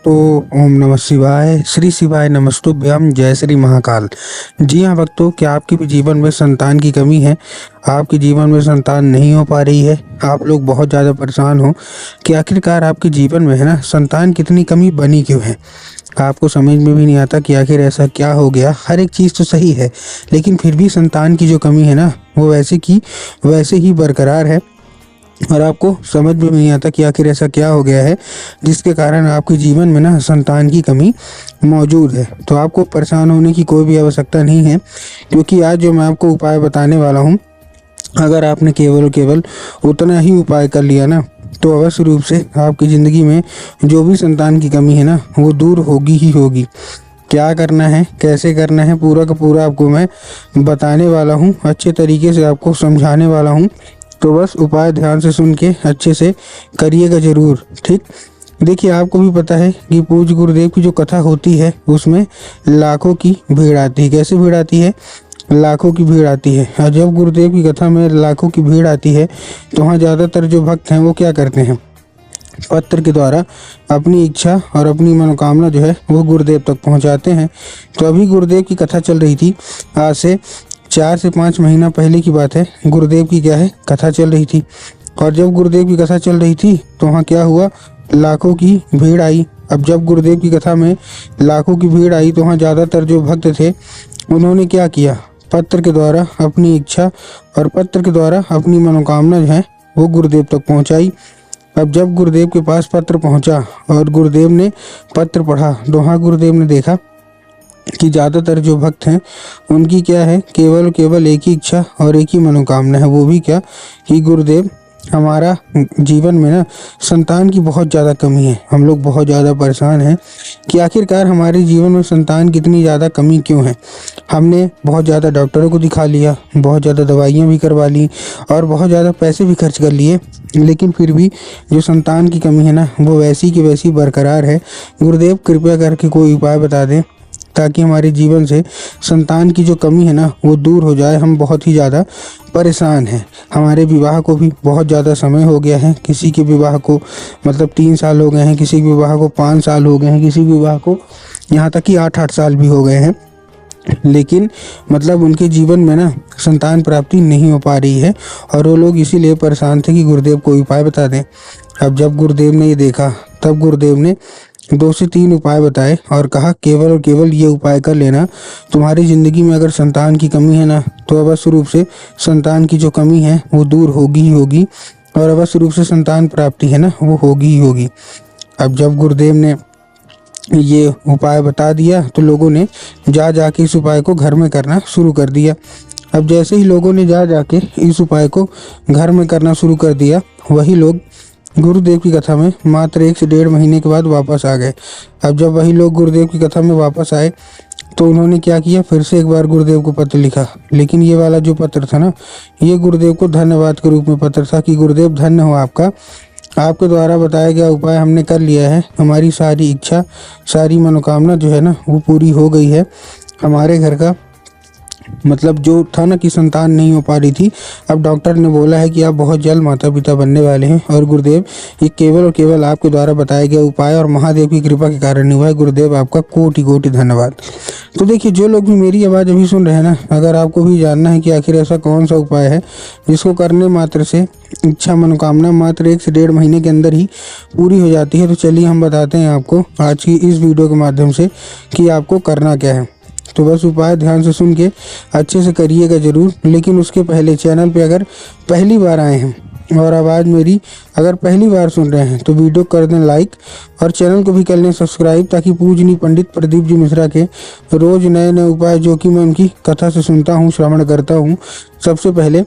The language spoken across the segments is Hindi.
भक्तों, ओम नमः शिवाय, श्री शिवाय नमस्तुभ्यम, जय श्री महाकाल। जी हाँ भक्तों, क्या आपके भी जीवन में संतान की कमी है? आपके जीवन में संतान नहीं हो पा रही है? आप लोग बहुत ज़्यादा परेशान हो कि आखिरकार आपके जीवन में है ना संतान कितनी कमी बनी क्यों है? आपको समझ में भी नहीं आता कि आखिर ऐसा क्या हो गया। हर एक चीज़ तो सही है, लेकिन फिर भी संतान की जो कमी है ना वो वैसे की वैसे ही बरकरार है और आपको समझ में नहीं आता कि आखिर ऐसा क्या हो गया है जिसके कारण आपके जीवन में ना संतान की कमी मौजूद है। तो आपको परेशान होने की कोई भी आवश्यकता नहीं है, क्योंकि आज जो मैं आपको उपाय बताने वाला हूँ, अगर आपने केवल और केवल उतना ही उपाय कर लिया ना तो अवश्य रूप से आपकी ज़िंदगी में जो भी संतान की कमी है ना वो दूर होगी ही होगी। क्या करना है, कैसे करना है, पूरा का पूरा आपको मैं बताने वाला हूँ, अच्छे तरीके से आपको समझाने वाला हूँ। तो बस उपाय ध्यान से सुन के अच्छे से करिएगा ज़रूर, ठीक। देखिए, आपको भी पता है कि पूज्य गुरुदेव की जो कथा होती है उसमें लाखों की भीड़ आती है। कैसे भीड़ आती है? लाखों की भीड़ आती है। और जब गुरुदेव की कथा में लाखों की भीड़ आती है तो वहाँ ज़्यादातर जो भक्त हैं वो क्या करते हैं, पत्र के द्वारा अपनी इच्छा और अपनी मनोकामना जो है वो गुरुदेव तक पहुँचाते हैं। तो अभी गुरुदेव की कथा चल रही थी, आज से 4 से 5 महीना पहले की बात है। गुरुदेव की क्या है, कथा चल रही थी। और जब गुरुदेव की कथा चल रही थी तो वहाँ क्या हुआ, लाखों की भीड़ आई। अब जब गुरुदेव की कथा में लाखों की भीड़ आई तो वहाँ ज़्यादातर जो भक्त थे उन्होंने क्या किया, पत्र के द्वारा अपनी इच्छा और पत्र के द्वारा अपनी मनोकामना जो है वो गुरुदेव तक पहुँचाई। अब जब गुरुदेव के पास पत्र पहुँचा और गुरुदेव ने पत्र पढ़ा तो वहाँ गुरुदेव ने देखा कि ज़्यादातर जो भक्त हैं उनकी क्या है, केवल एक ही इच्छा और एक ही मनोकामना है। वो भी क्या कि गुरुदेव, हमारा जीवन में ना संतान की बहुत ज़्यादा कमी है। हम लोग बहुत ज़्यादा परेशान हैं कि आखिरकार हमारे जीवन में संतान कितनी ज़्यादा कमी क्यों है। हमने बहुत ज़्यादा डॉक्टरों को दिखा लिया, बहुत ज़्यादा दवाइयाँ भी करवा ली और बहुत ज़्यादा पैसे भी खर्च कर लिए, लेकिन फिर भी जो संतान की कमी है ना वो वैसी की वैसी बरकरार है। गुरुदेव कृपया करके कोई उपाय बता दें ताकि हमारे जीवन से संतान की जो कमी है ना वो दूर हो जाए। हम बहुत ही ज़्यादा परेशान हैं। हमारे विवाह को भी बहुत ज़्यादा समय हो गया है। किसी के विवाह को मतलब 3 साल हो गए हैं, किसी के विवाह को 5 साल हो गए हैं, किसी के विवाह को यहाँ तक कि 8-8 साल भी हो गए हैं, लेकिन मतलब उनके जीवन में ना संतान प्राप्ति नहीं हो पा रही है और वो लोग इसीलिए परेशान थे कि गुरुदेव कोई उपाय बता दें। अब जब गुरुदेव ने ये देखा तब गुरुदेव ने 2 से 3 उपाय बताए और कहा केवल और केवल ये उपाय कर लेना, तुम्हारी ज़िंदगी में अगर संतान की कमी है ना तो अवश्य रूप से संतान की जो कमी है वो दूर होगी ही होगी और अवश्य रूप से संतान प्राप्ति है ना वो होगी ही होगी। अब जब गुरुदेव ने ये उपाय बता दिया तो लोगों ने जा के इस उपाय को घर में करना शुरू कर दिया। अब जैसे ही लोगों ने जा के इस उपाय को घर में करना शुरू कर दिया, वही लोग गुरुदेव की कथा में मात्र 1 से 1.5 महीने के बाद वापस आ गए। अब जब वही लोग गुरुदेव की कथा में वापस आए तो उन्होंने क्या किया, फिर से एक बार गुरुदेव को पत्र लिखा। लेकिन ये वाला जो पत्र था ना ये गुरुदेव को धन्यवाद के रूप में पत्र था कि गुरुदेव धन्य हो आपका, आपके द्वारा बताया गया उपाय हमने कर लिया है, हमारी सारी इच्छा सारी मनोकामना जो है ना वो पूरी हो गई है। हमारे घर का मतलब जो था ना कि संतान नहीं हो पा रही थी, अब डॉक्टर ने बोला है कि आप बहुत जल्द माता पिता बनने वाले हैं और गुरुदेव ये केवल और केवल आपके द्वारा बताया गया उपाय और महादेव की कृपा के कारण हुआ है। गुरुदेव आपका कोटि कोटि धन्यवाद। तो देखिए, जो लोग भी मेरी आवाज़ अभी सुन रहे हैं ना, अगर आपको भी जानना है कि आखिर ऐसा कौन सा उपाय है जिसको करने मात्र से इच्छा मनोकामना मात्र 1 से 1.5 महीने के अंदर ही पूरी हो जाती है, तो चलिए हम बताते हैं आपको आज की इस वीडियो के माध्यम से कि आपको करना क्या है। तो बस उपाय ध्यान से सुन के अच्छे से करिएगा ज़रूर। लेकिन उसके पहले चैनल पे अगर पहली बार आए हैं और आवाज़ मेरी अगर पहली बार सुन रहे हैं तो वीडियो कर दें लाइक और चैनल को भी कर लें सब्सक्राइब, ताकि पूजनीय पंडित प्रदीप जी मिश्रा के रोज़ नए नए उपाय जो कि मैं उनकी कथा से सुनता हूँ, श्रवण करता हूँ, सबसे पहले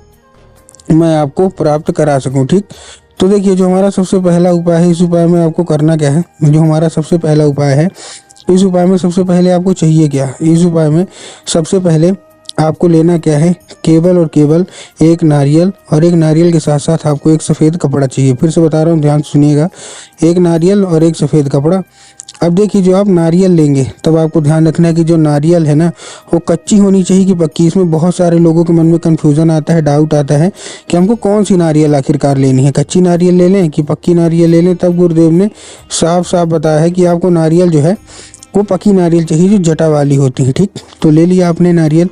मैं आपको प्राप्त करा सकूँ, ठीक। तो देखिए, जो हमारा सबसे पहला उपाय है, इस उपाय में आपको करना क्या है। जो हमारा सबसे पहला उपाय है, इस उपाय में सबसे पहले आपको चाहिए क्या, इस उपाय में सबसे पहले आपको लेना क्या है, केवल और केवल एक नारियल, और एक नारियल के साथ साथ आपको एक सफ़ेद कपड़ा चाहिए। फिर से बता रहा हूँ, ध्यान से सुनिएगा, एक नारियल और एक सफ़ेद कपड़ा। अब देखिए, जो आप नारियल लेंगे तब आपको ध्यान रखना है कि जो नारियल है ना वो कच्ची होनी चाहिए कि पक्की। इसमें बहुत सारे लोगों के मन में कन्फ्यूज़न आता है, डाउट आता है कि हमको कौन सी नारियल आखिरकार लेनी है, कच्ची नारियल ले लें कि पक्की नारियल ले लें। तब गुरुदेव ने साफ साफ बताया है कि आपको नारियल जो है वो पक्की नारियल चाहिए, जो जटा वाली होती है। ठीक, तो ले लिया आपने नारियल।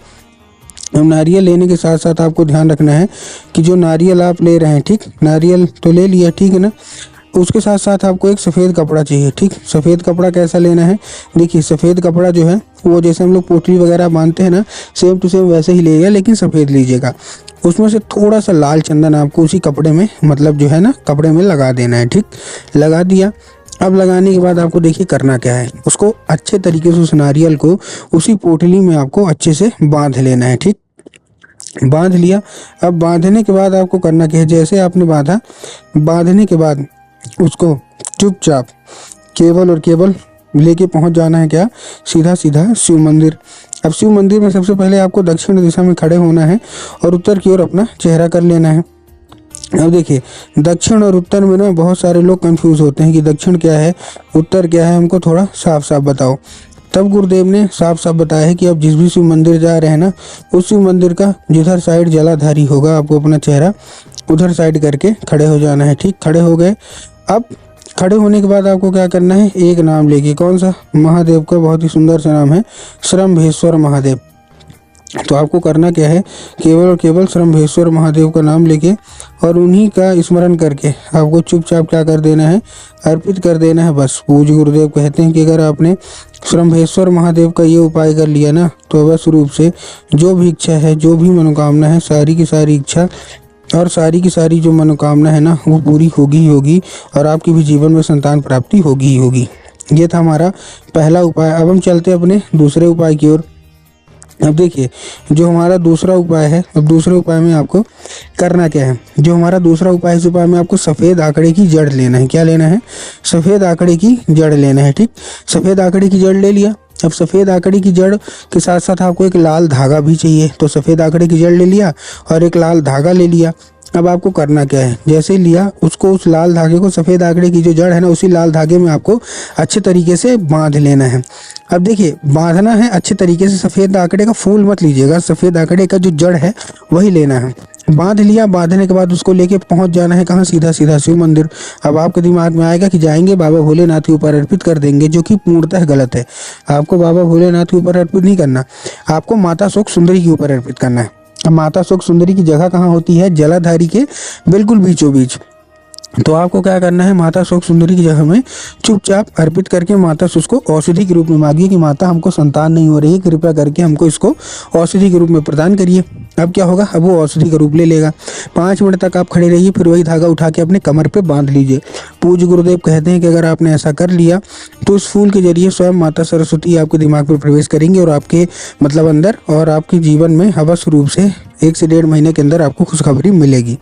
अब नारियल लेने के साथ साथ आपको ध्यान रखना है कि जो नारियल आप ले रहे हैं, ठीक, नारियल तो ले लिया, ठीक है ना, उसके साथ साथ आपको एक सफ़ेद कपड़ा चाहिए। ठीक, सफ़ेद कपड़ा कैसा लेना है, देखिए सफ़ेद कपड़ा जो है वो जैसे हम लोग पोटली वगैरह बांधते हैं ना, सेम टू सेम वैसे ही लीजिएगा, लेकिन सफ़ेद लीजिएगा। उसमें से थोड़ा सा लाल चंदन आपको उसी कपड़े में, मतलब जो है ना, कपड़े में लगा देना है। ठीक, लगा दिया। अब लगाने के बाद आपको देखिए करना क्या है, उसको अच्छे तरीके से उस नारियल को उसी पोटली में आपको अच्छे से बांध लेना है। ठीक, बांध लिया। अब बांधने के बाद आपको करना क्या है, जैसे आपने बांधा, बांधने के बाद उसको चुपचाप केवल और केवल लेके पहुंच जाना है क्या, सीधा सीधा शिव मंदिर। अब शिव मंदिर में सबसे पहले आपको दक्षिण दिशा में खड़े होना है और उत्तर की ओर अपना चेहरा कर लेना है। अब देखिए, दक्षिण और उत्तर में ना बहुत सारे लोग कंफ्यूज होते हैं कि दक्षिण क्या है, उत्तर क्या है, हमको थोड़ा साफ साफ बताओ। तब गुरुदेव ने साफ साफ बताया है कि आप जिस भी शिव मंदिर जा रहे हैं ना, उस शिव मंदिर का जिधर साइड जलाधारी होगा, आपको अपना चेहरा उधर साइड करके खड़े हो जाना है। ठीक, खड़े हो गए। अब खड़े होने के बाद आपको क्या करना है, एक नाम लेके, कौन सा, महादेव का बहुत ही सुंदर सा नाम है, श्रम्भेश्वर महादेव। तो आपको करना क्या है, केवल और केवल श्रम्भेश्वर महादेव का नाम लेके और उन्हीं का स्मरण करके आपको चुपचाप क्या कर देना है, अर्पित कर देना है। बस पूज्य गुरुदेव कहते हैं कि अगर आपने श्रम्भेश्वर महादेव का ये उपाय कर लिया ना, तो अवश्य रूप से जो भी इच्छा है, जो भी मनोकामना है, सारी की सारी इच्छा और सारी की सारी जो मनोकामना है ना, वो पूरी होगी ही होगी, और आपकी भी जीवन में संतान प्राप्ति होगी ही होगी। ये था हमारा पहला उपाय। अब हम चलते हैं अपने दूसरे उपाय की ओर। अब देखिए, जो हमारा दूसरा उपाय है, अब दूसरे उपाय में आपको करना क्या है, जो हमारा दूसरा उपाय है, इस उपाय में आपको सफ़ेद आंकड़े की जड़ लेना है। क्या लेना है, सफ़ेद आंकड़े की जड़ लेना है। ठीक, सफ़ेद आंकड़े की जड़ ले लिया। अब सफ़ेद आंकड़े की जड़ के साथ साथ आपको एक लाल धागा भी चाहिए, तो सफ़ेद आंकड़े की जड़ ले लिया और एक लाल धागा ले लिया। अब आपको करना क्या है, जैसे लिया उसको, उस लाल धागे को, सफ़ेद आंकड़े की जो जड़ है ना, उसी लाल धागे में आपको अच्छे तरीके से बांध लेना है। अब देखिए, बांधना है अच्छे तरीके से, सफ़ेद आंकड़े का फूल मत लीजिएगा, सफ़ेद आंकड़े का जो जड़ है वही लेना है। बांध लिया, बांधने के बाद उसको लेके पहुंच जाना है कहाँ, सीधा सीधा शिव मंदिर। अब आपके दिमाग में आएगा कि जाएंगे बाबा भोलेनाथ के ऊपर अर्पित कर देंगे, जो कि पूर्णतः गलत है। आपको बाबा भोलेनाथ के ऊपर अर्पित नहीं करना, आपको माता शोक सुंदरी के ऊपर अर्पित करना है। अब माता शोक सुंदरी की जगह कहाँ होती है, जलाधारी के बिल्कुल बीचों बीच। तो आपको क्या करना है, माता शोक सुंदरी की जगह में चुपचाप अर्पित करके माता से उसको औषधि के रूप में मांगिए कि माता हमको संतान नहीं हो रही है, कृपया करके हमको इसको औषधि के रूप में प्रदान करिए। अब क्या होगा, अब वो औषधि का रूप ले लेगा। 5 मिनट तक आप खड़े रहिए, फिर वही धागा उठा के अपने कमर पे बांध लीजिए। पूज्य गुरुदेव कहते हैं कि अगर आपने ऐसा कर लिया तो इस फूल के जरिए स्वयं माता सरस्वती आपके दिमाग में प्रवेश करेंगे और आपके मतलब अंदर, और आपके जीवन में अवश्य रूप से 1 से 1.5 महीने के अंदर आपको खुशखबरी मिलेगी।